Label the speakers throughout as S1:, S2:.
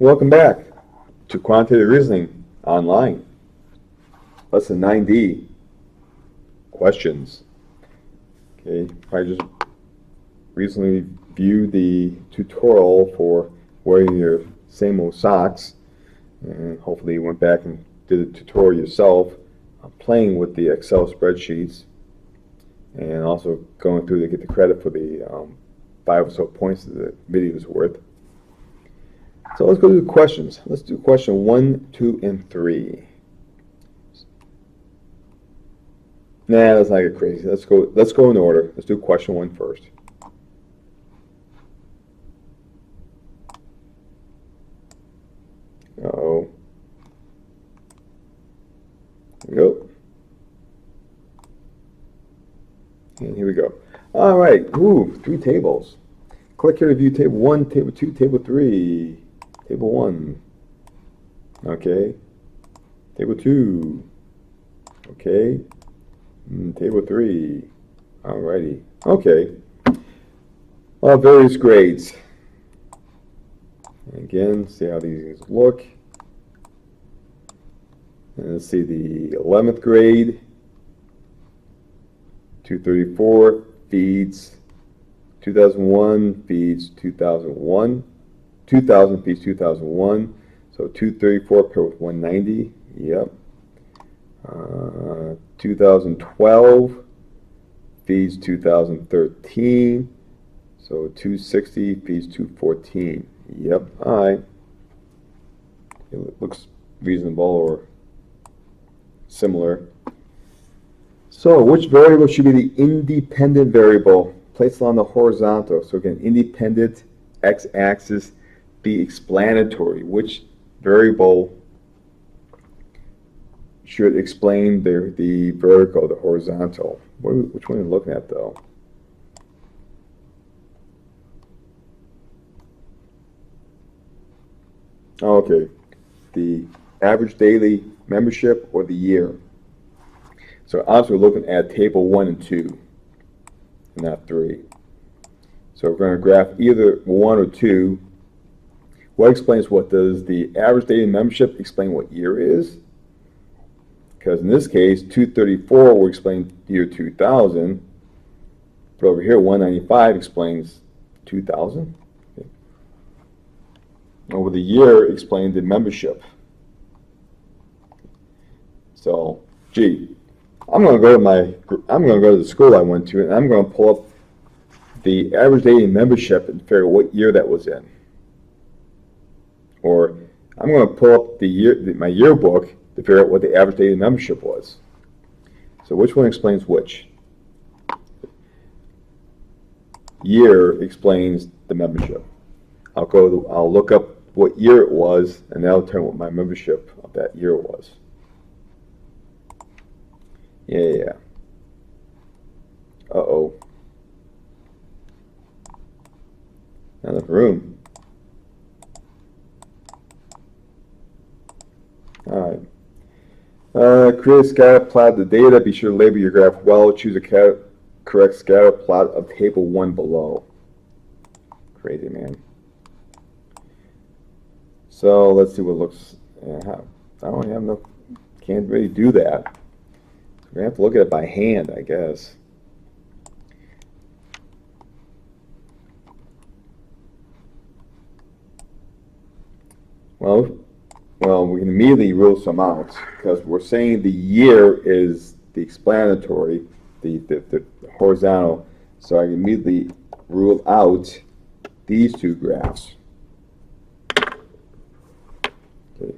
S1: Welcome back to Quantitative Reasoning Online. Lesson 9D, questions. Okay, probably just recently viewed the tutorial for wearing your same old socks, and hopefully you went back and did the tutorial yourself, playing with the Excel spreadsheets, and also going through to get the credit for the 5 or so points that the video is worth. So let's go to the questions. Let's do question 1, 2, and 3. Nah, let's not get crazy. Let's go in order. Let's do question 1 first. Uh-oh. Here we go. And here we go. All right. Ooh, 3 tables. Click here to view table 1, table 2, table 3. Table 1. Okay. Table 2. Okay. Table 3. Alrighty. Okay. Various grades. Again, see how these look. And let's see the 11th grade. 234 feeds 2001 feeds 2001. 2000 feeds 2001. So 234 paired with 190. Yep. 2012 feeds 2013. So 260 feeds 214. Yep. All right. It looks reasonable or similar. So which variable should be the independent variable placed on the horizontal? So again, independent, x-axis, be explanatory. Which variable should explain the vertical, the horizontal? Which one are you looking at, though? Okay, the average daily membership or the year. So obviously we're looking at table 1 and 2, not 3. So we're going to graph either 1 or 2. What explains what? Does the average daily membership explain what year it is? Because in this case, 234 will explain year 2000, but over here 195 explains 2000. Okay. Over the year explains the membership. So, gee, I'm going to go to the school I went to, and I'm going to pull up the average daily membership and figure out what year that was in. Or I'm going to pull up my yearbook to figure out what the average daily membership was. So which one explains which? Year explains the membership. I'll look up what year it was, and that'll tell me what my membership of that year was. Yeah. Uh-oh. Not enough room. All right. Create a scatter plot of the data. Be sure to label your graph well. Choose a correct scatter plot of table 1 below. Crazy, man. So let's see what looks. I don't have enough. Can't really do that. We're going to have to look at it by hand, I guess. Well, we can immediately rule some out because we're saying the year is the explanatory, the horizontal. So I can immediately rule out these 2 graphs. Okay.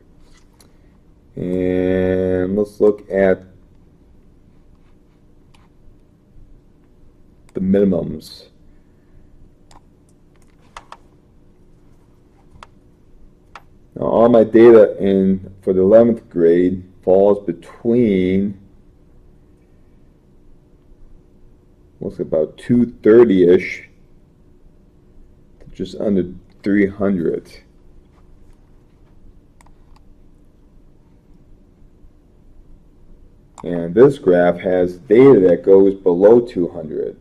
S1: And let's look at the minimums. Now, all my data for the 11th grade falls between, looks about 230-ish to just under 300. And this graph has data that goes below 200.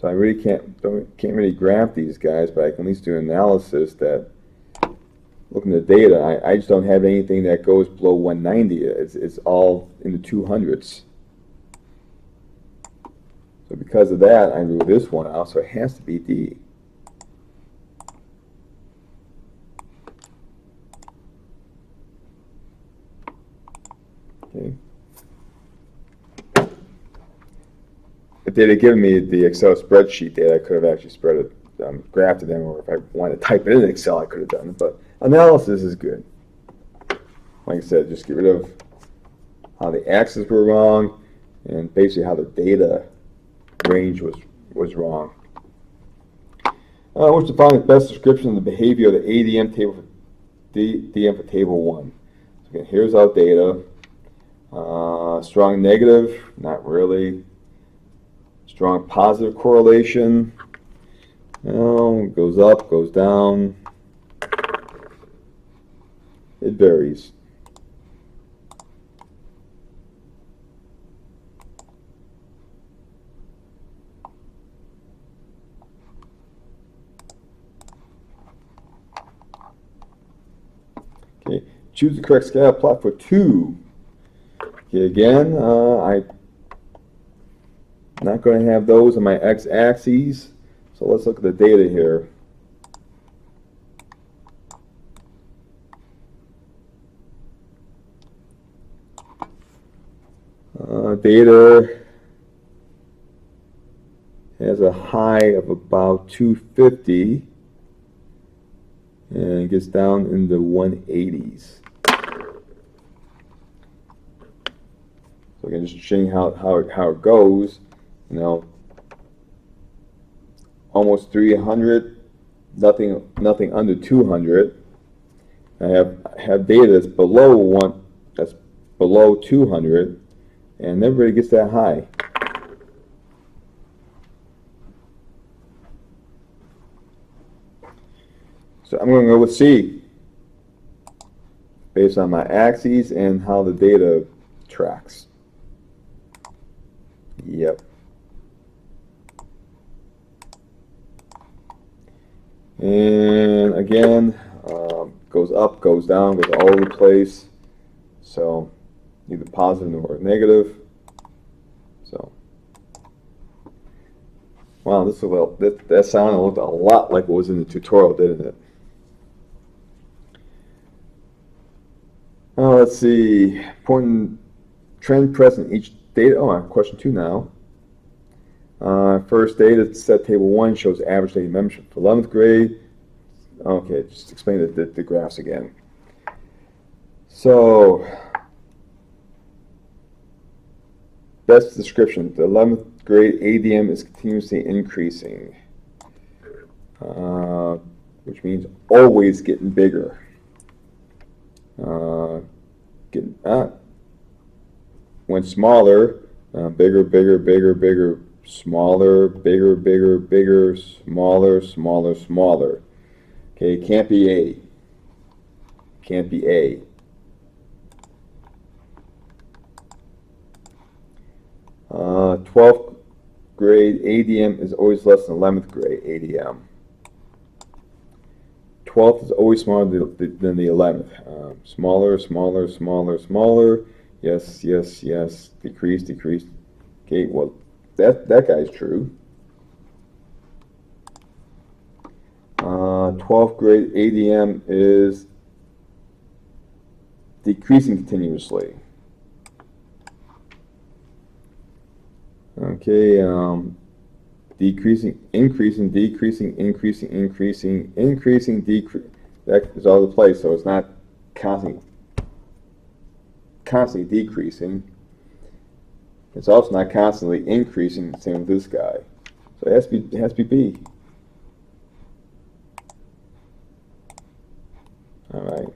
S1: So I really can't really graph these guys, but I can at least do analysis that, looking at the data, I just don't have anything that goes below 190. It's all in the 200s. So because of that, I rule this one out, so it has to be D. Okay. If they'd have given me the Excel spreadsheet data, I could have actually spread it, graphed them, or if I wanted to type it in Excel, I could have done it. But analysis is good. Like I said, just get rid of how the axes were wrong and basically how the data range was wrong. What's the following best description of the behavior of the ADM table for DM for table 1? So again, here's our data. Strong negative, not really. Strong positive correlation. Goes up, goes down. It varies. Okay, choose the correct scatter plot for 2. Okay, again, I'm not going to have those on my x-axis, so let's look at the data here. Data has a high of about 250 and it gets down in the 180s. So again, just showing how it goes, you know, almost 300, nothing under 200. I have data that's below 200, and everybody gets that high. So I'm going to go with C, based on my axes and how the data tracks. Yep. And again, goes up, goes down, goes all over the place. So either positive or negative. So, wow, that sounded looked a lot like what was in the tutorial, didn't it? Let's see. Important trend present in each data. Oh, question 2 now. First data set table 1 shows average daily membership for 11th grade. Okay, just explain the graphs again. So, best description: the 11th grade ADM is continuously increasing, which means always getting bigger. When smaller, bigger, bigger, bigger, bigger, smaller, bigger, bigger, bigger, smaller, smaller, smaller. Okay, can't be A. Can't be A. Uh, 12th grade ADM is always less than 11th grade ADM. 12th is always smaller than the 11th. Smaller, smaller, smaller, smaller. Yes, yes, yes. Decrease, decrease. Okay, well, that guy's true. 12th grade ADM is decreasing continuously. Okay, decreasing, increasing, decreasing, increasing, increasing, increasing, decrease. That is all over the place, so it's not constantly decreasing. It's also not constantly increasing. Same with this guy. So it has to be B. All right.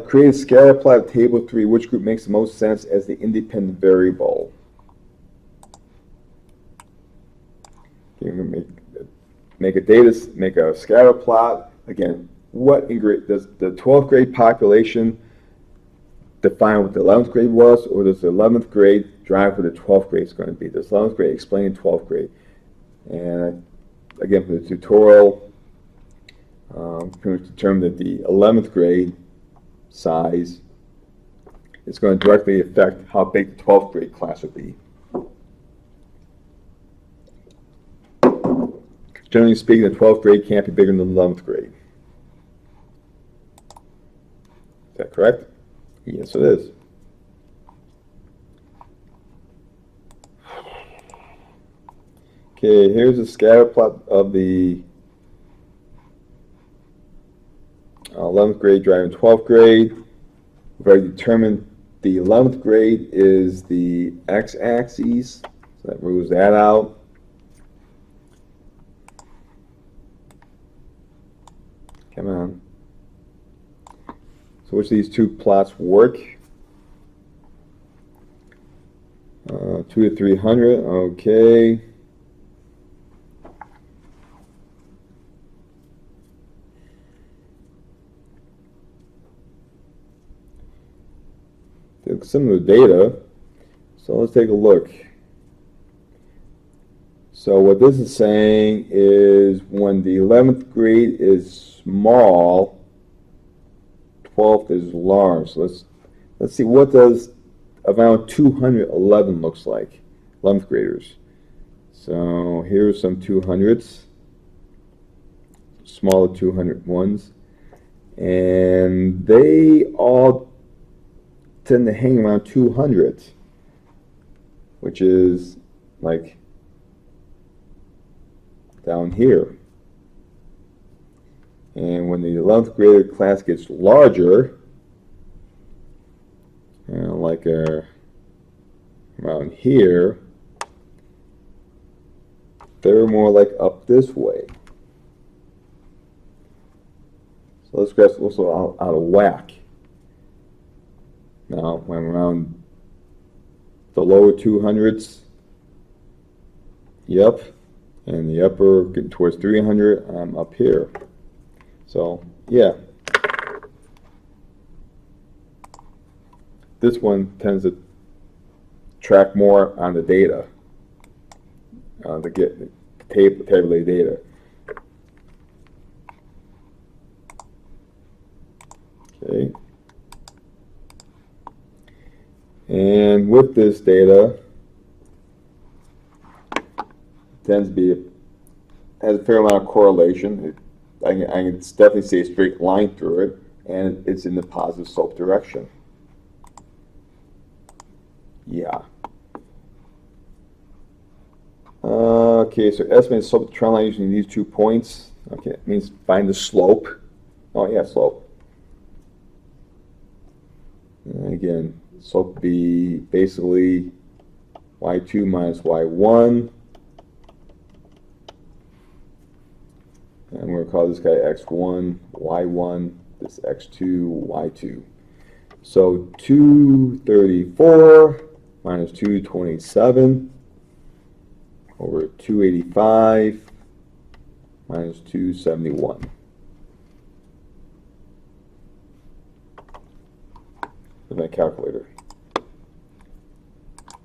S1: Create a scatter plot of table 3. Which group makes the most sense as the independent variable? Okay, make a scatter plot. Again, what does the 12th grade population define what the 11th grade was, or does the 11th grade drive what the 12th grade is going to be? Does 11th grade explain 12th grade? And again, for the tutorial, pretty much determine that the 11th grade size is going to directly affect how big the 12th grade class will be. Generally speaking, the 12th grade can't be bigger than the 11th grade. Is that correct? Yes, it is. Okay, here's a scatter plot of the 11th grade driving 12th grade. We've already determined the 11th grade is the x-axis, so that rules that out. Come on. So which of these two plots work? 2 to 300, okay. Similar data, so let's take a look. So what this is saying is when the 11th grade is small, 12th is large. So let's see, what does around 211 looks like, 11th graders. So here's some 200s, smaller 200 ones, and they all tend to hang around 200, which is like down here. And when the 11th grader class gets larger, like around here, they're more like up this way. So this graph's also out of whack. Now, when I'm around the lower 200s, yep, and the upper getting towards 300, I'm up here. So, yeah. This one tends to track more on the data, to get the tabulated data. Okay. And with this data, it tends to be, has a fair amount of correlation. I can definitely see a straight line through it, and it's in the positive slope direction. Yeah. Okay, so estimate the slope of the trend line using these 2 points. Okay, it means find the slope. Oh yeah, slope. And again, slope would be basically y2 minus y1. And we're going to call this guy x1, y1, this x2, y2. So 234 minus 227 over 285 minus 271. With my calculator.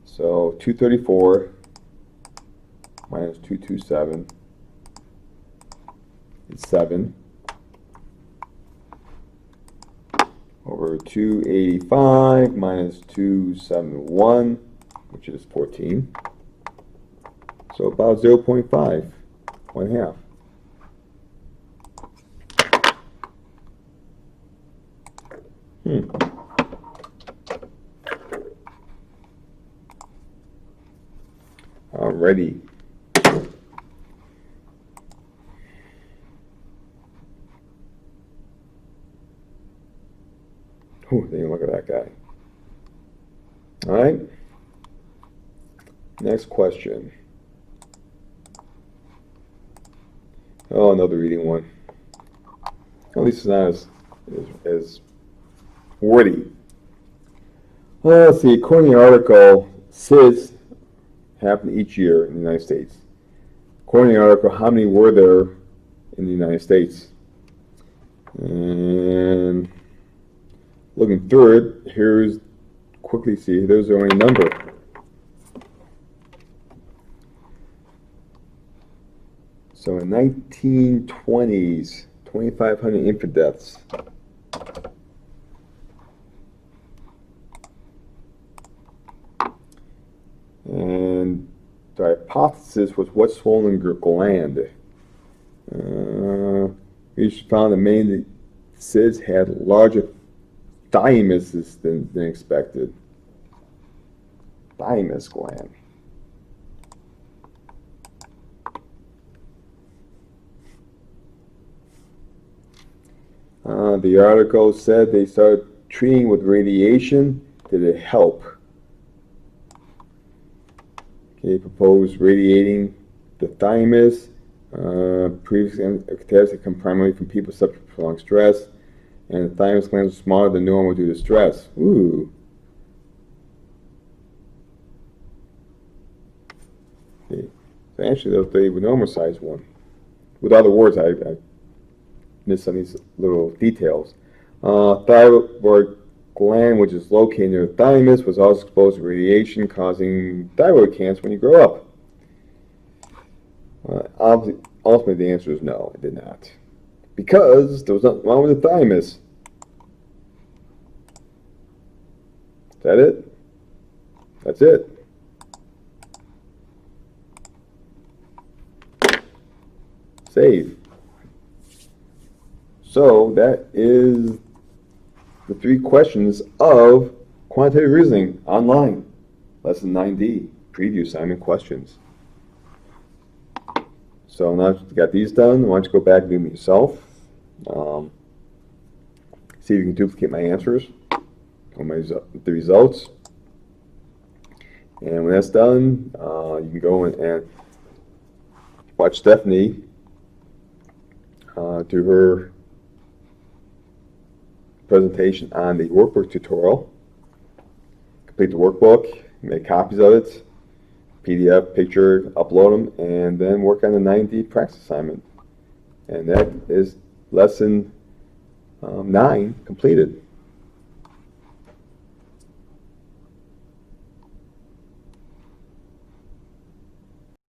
S1: So 234 minus 227 is 7 over 285 minus 271, which is 14. So about 0.5, 1/2. Alrighty. Oh, look at that guy. All right. Next question. Oh, another reading one. At least it's not as wordy. Let's see. According to the article, SIDS happen each year in the United States. According to the article, how many were there in the United States? And looking through it, here's quickly see there's the only number. So in 1920s, 2,500 infant deaths. And the hypothesis was what swollen gland? Research found that many SIDS had larger thymuses than expected. Thymus gland. The article said they started treating with radiation. Did it help? Okay, proposed radiating the thymus. Previous tests had come primarily from people suffering from prolonged stress, and the thymus glands were smaller than normal due to stress. Ooh. Okay. So actually, they would normal size one. With other words, I missed some of these little details. Thyroid gland, which is located near the thymus, was also exposed to radiation, causing thyroid cancer when you grow up. Ultimately, the answer is no, it did not. Because there was nothing wrong with the thymus. Is that it? That's it. Save. So that is the 3 questions of quantitative reasoning online. Lesson 9D, preview assignment questions. So now that you got these done, why don't you go back and do them yourself. See if you can duplicate my answers or the results. And when that's done, you can go and watch Stephanie do her presentation on the workbook tutorial. Complete the workbook, make copies of it, PDF, picture, upload them, and then work on the 9D practice assignment. And that is lesson 9 completed.